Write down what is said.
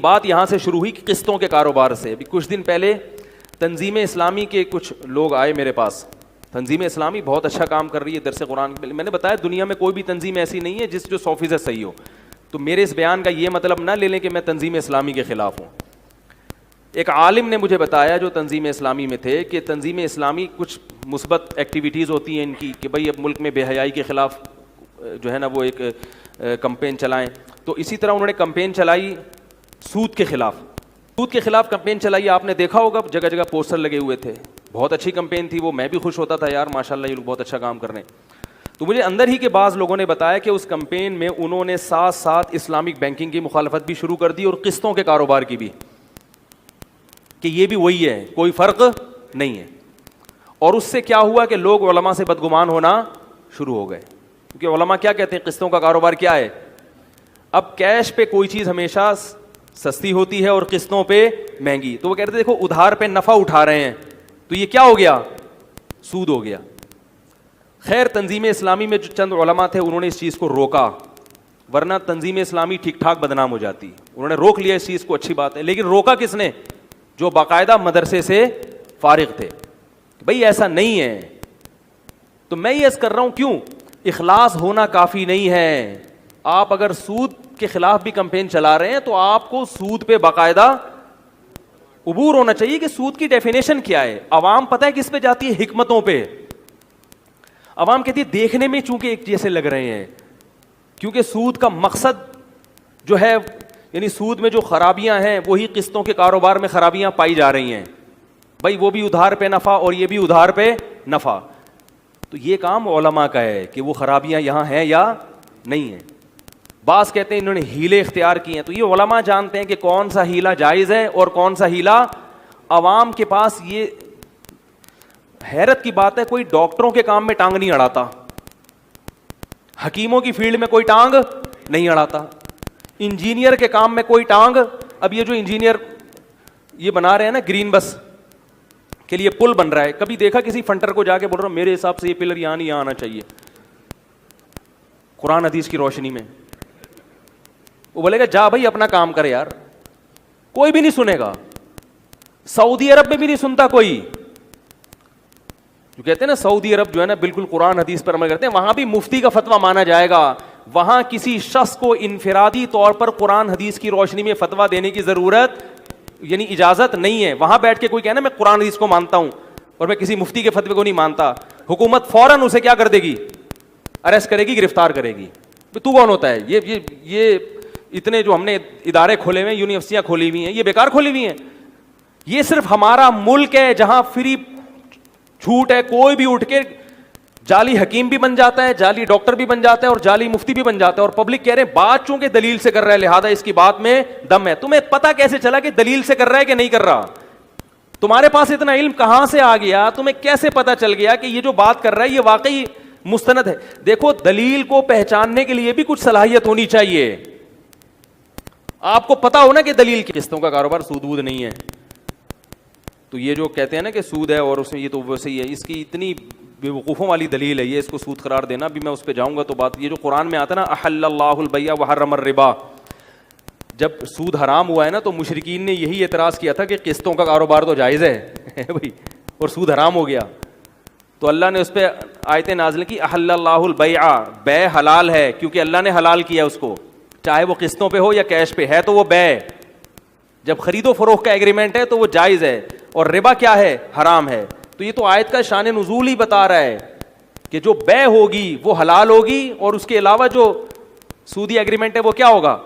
بات یہاں سے شروع ہوئی کہ قسطوں کے کاروبار سے. ابھی کچھ دن پہلے تنظیم اسلامی کے کچھ لوگ آئے میرے پاس. تنظیم اسلامی بہت اچھا کام کر رہی ہے درس قرآن. میں نے بتایا دنیا میں کوئی بھی تنظیم ایسی نہیں ہے جو 100% صحیح ہو. تو میرے اس بیان کا یہ مطلب نہ لے لیں کہ میں تنظیم اسلامی کے خلاف ہوں. ایک عالم نے مجھے بتایا جو تنظیم اسلامی میں تھے کہ تنظیم اسلامی کچھ مثبت ایکٹیویٹیز ہوتی ہیں ان کی کہ بھائی اب ملک میں بے حیائی کے خلاف جو ہے نا وہ ایک کمپین چلائیں. تو اسی طرح انہوں نے کمپین چلائی سود کے خلاف. سود کے خلاف کمپین چلائی. آپ نے دیکھا ہوگا جگہ جگہ پوسٹر لگے ہوئے تھے. بہت اچھی کمپین تھی وہ. میں بھی خوش ہوتا تھا یار ماشاءاللہ یہ لوگ بہت اچھا کام کر رہے ہیں. تو مجھے اندر ہی کے بعض لوگوں نے بتایا کہ اس کمپین میں انہوں نے ساتھ ساتھ اسلامک بینکنگ کی مخالفت بھی شروع کر دی اور قسطوں کے کاروبار کی بھی, کہ یہ بھی وہی ہے, کوئی فرق نہیں ہے. اور اس سے کیا ہوا کہ لوگ علماء سے بدگمان ہونا شروع ہو گئے. کیونکہ علماء کیا کہتے ہیں قسطوں کا کاروبار کیا ہے. اب کیش پہ کوئی چیز ہمیشہ سستی ہوتی ہے اور قسطوں پہ مہنگی. تو وہ کہتے ہیں دیکھو ادھار پہ نفع اٹھا رہے ہیں تو یہ کیا ہو گیا, سود ہو گیا. خیر تنظیم اسلامی میں جو چند علماء تھے انہوں نے اس چیز کو روکا, ورنہ تنظیم اسلامی ٹھیک ٹھاک بدنام ہو جاتی. انہوں نے روک لیا اس چیز کو, اچھی بات ہے. لیکن روکا کس نے؟ جو باقاعدہ مدرسے سے فارغ تھے. بھئی ایسا نہیں ہے. تو میں یہ عرض کر رہا ہوں کیوں اخلاص ہونا کافی نہیں ہے. آپ اگر سود کے خلاف بھی کمپین چلا رہے ہیں تو آپ کو سود پہ باقاعدہ عبور ہونا چاہیے کہ سود کی ڈیفینیشن کیا ہے. عوام پتہ ہے کس پہ جاتی ہے؟ حکمتوں پہ. عوام کہتی ہے دیکھنے میں چونکہ ایک جیسے لگ رہے ہیں, کیونکہ سود کا مقصد جو ہے یعنی سود میں جو خرابیاں ہیں وہی قسطوں کے کاروبار میں خرابیاں پائی جا رہی ہیں. بھائی وہ بھی ادھار پہ نفع اور یہ بھی ادھار پہ نفع. تو یہ کام علماء کا ہے کہ وہ خرابیاں یہاں ہیں یا نہیں ہیں. بعض کہتے ہیں انہوں نے ہیلے اختیار کیے ہیں. تو یہ علماء جانتے ہیں کہ کون سا ہیلا جائز ہے اور کون سا ہیلا. عوام کے پاس یہ حیرت کی بات ہے کوئی ڈاکٹروں کے کام میں ٹانگ نہیں اڑاتا, حکیموں کی فیلڈ میں کوئی ٹانگ نہیں اڑاتا, انجینئر کے کام میں کوئی ٹانگ. اب یہ جو انجینئر یہ بنا رہے ہیں نا گرین بس کے لیے پل بن رہا ہے, کبھی دیکھا کسی فنٹر کو جا کے بول رہا ہوں میرے حساب سے یہ پلر یہاں نہیں یہاں آنا چاہیے قرآن حدیث کی روشنی میں؟ وہ بولے گا جا بھائی اپنا کام کرے یار. کوئی بھی نہیں سنے گا. سعودی عرب میں بھی نہیں سنتا کوئی. جو کہتے ہیں نا سعودی عرب جو ہے نا بالکل قرآن حدیث پر عمل کرتے ہیں, وہاں بھی مفتی کا فتویٰ مانا جائے گا. وہاں کسی شخص کو انفرادی طور پر قرآن حدیث کی روشنی میں فتویٰ دینے کی ضرورت یعنی اجازت نہیں ہے. وہاں بیٹھ کے کوئی کہنا میں قرآن حدیث کو مانتا ہوں اور میں کسی مفتی کے فتوے کو نہیں مانتا, حکومت فوراً اسے کیا کر دے گی, اریسٹ کرے گی, گرفتار کرے گی. تو کون ہوتا ہے یہ اتنے جو ہم نے ادارے کھولے ہوئے ہیں, یونیورسٹیاں کھولی ہوئی ہیں, یہ بیکار کھولی ہوئی ہیں. یہ صرف ہمارا ملک ہے جہاں فری چھوٹ ہے. کوئی بھی اٹھ کے جعلی حکیم بھی بن جاتا ہے, جعلی ڈاکٹر بھی بن جاتا ہے اور جعلی مفتی بھی بن جاتا ہے. اور پبلک کہہ رہے ہیں بات چونکہ دلیل سے کر رہا ہے لہذا اس کی بات میں دم ہے. تمہیں پتا کیسے چلا کہ دلیل سے کر رہا ہے کہ نہیں کر رہا؟ تمہارے پاس اتنا علم کہاں سے آ گیا؟ تمہیں کیسے پتا چل گیا کہ یہ جو بات کر رہا ہے یہ واقعی مستند ہے؟ دیکھو دلیل کو پہچاننے کے لیے بھی کچھ صلاحیت ہونی چاہیے. آپ کو پتا ہو نا کہ دلیل کی. قسطوں کا کاروبار سود وود نہیں ہے. تو یہ جو کہتے ہیں نا کہ سود ہے اور اس میں یہ تو ویسے ہی ہے, اس کی اتنی بے وقوفوں والی دلیل ہے یہ اس کو سود قرار دینا. بھی میں اس پہ جاؤں گا تو بات یہ جو قرآن میں آتا ہے نا احل اللہ البیع وحرم الربا, جب سود حرام ہوا ہے نا تو مشرکین نے یہی اعتراض کیا تھا کہ قسطوں کا کاروبار تو جائز ہے بھائی اور سود حرام ہو گیا. تو اللہ نے اس پہ آیتیں نازل کی احل اللہ البیع, بے حلال ہے کیونکہ اللہ نے حلال کیا اس کو, چاہے وہ قسطوں پہ ہو یا کیش پہ ہے تو وہ بے. جب خرید و فروخت کا ایگریمنٹ ہے تو وہ جائز ہے اور ربا کیا ہے, حرام ہے. تو یہ تو آیت کا شان نزول ہی بتا رہا ہے کہ جو بے ہوگی وہ حلال ہوگی اور اس کے علاوہ جو سودی ایگریمنٹ ہے وہ کیا ہوگا,